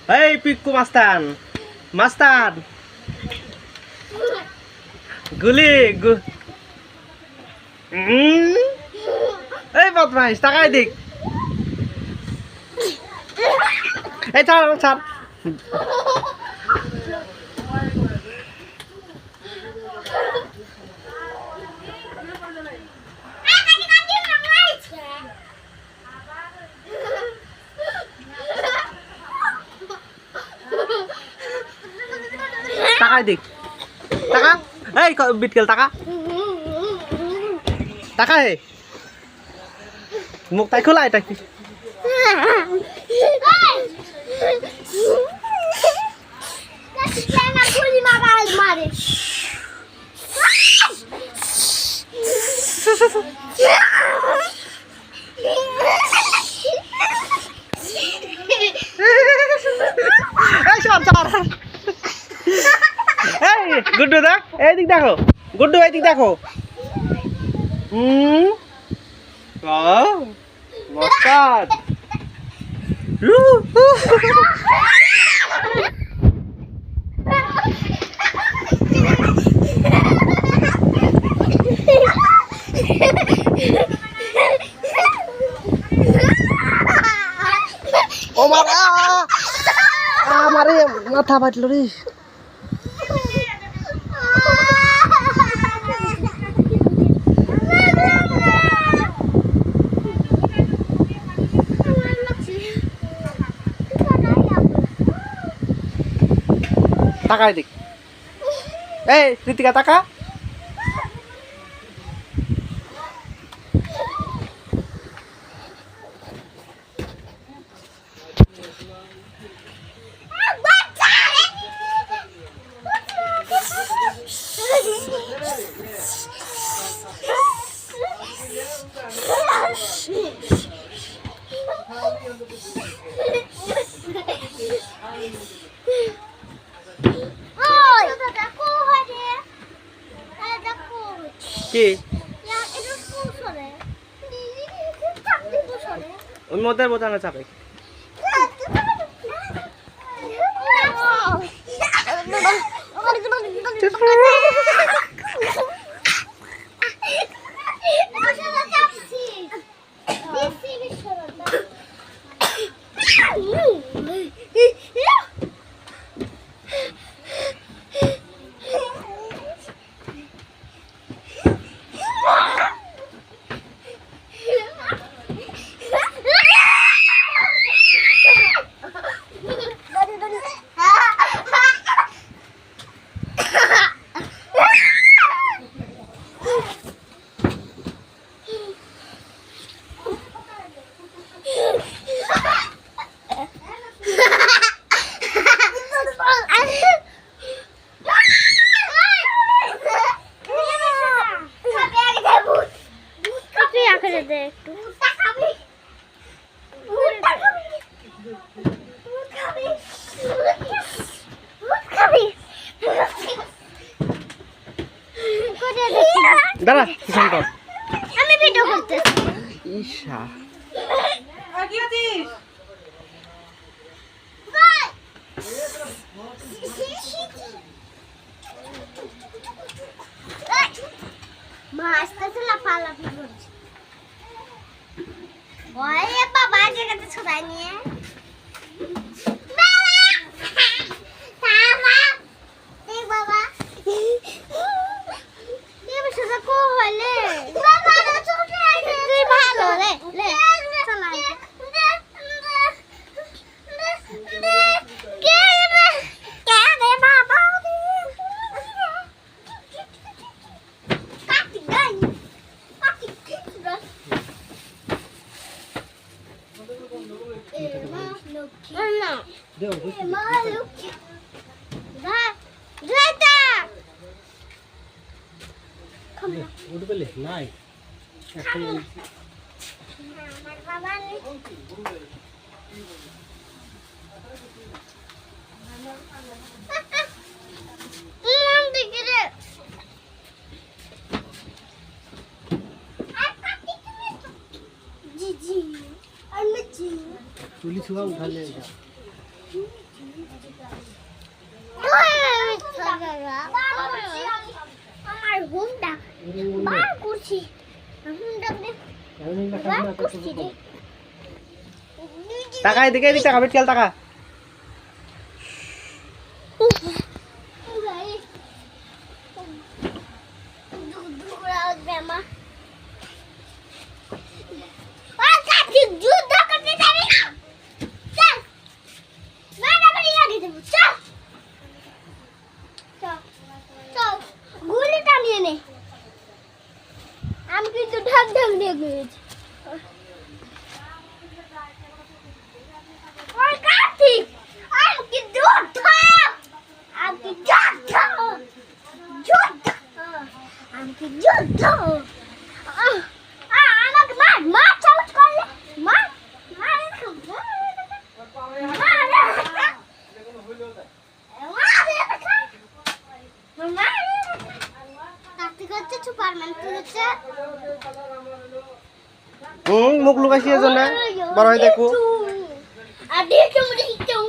এই পিকু মাস্তান মাস্তান গুলি এই বদমাইশ টাকাই দিক এই ছাড় ছাড় টাকাই দিক টাকা এই বিটকেল টাকা টাকা হে মুখ তাই খোলা এটা কি গুড্ডু দেখ এইদিক দেখো গুড্ডু এইদিক দেখো মস্তান ও মারা আমারে মাথা ফাটলো রে টাকা দিক এই ঋতিকা টাকা কি ওই মদের বোতামে চাপে দাঁড়া কিষান কর আমি ভিডিও করতেছি ঈশা কি আছিস মা আস্তে লাফালাফি করছে ওরে বাবা জায়গাতে ছড়াই নিয়ে নাই चुली छुआ उठा ले আমার হুমটা বার করছি হুমটা বার করছি রে টাকা এদিকে এদিকে টাকা বেট খেল টাকা আমি কিন্তু ঢাক ঢাক দিয়ে গেছি ওই কার্তিক আমি কি যুদ্ধ আমি কি যুদ্ধ যুদ্ধ আমি কি যুদ্ধ আমাকে মার মার চাউচ করলে মার মার কার্তিক হচ্ছে সুপারম্যান তুই হচ্ছে মুখ লুকাইছি এজন্য বড় হয়ে দেখো আর দেখো মনে হিচু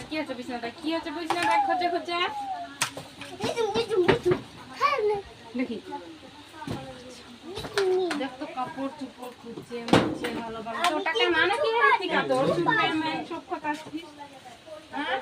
কি হচ্ছে বিছানাটা কি হচ্ছে বিছানাটা খোঁজে খোঁজে দেখি দেখ তো কাপড় চুপড় খুঁজছে মুছছে ভালোভাবে তো টাকা মানে কি রে ঠিক আছে তোর সুপারম্যান সব কথা আসছিস হ্যাঁ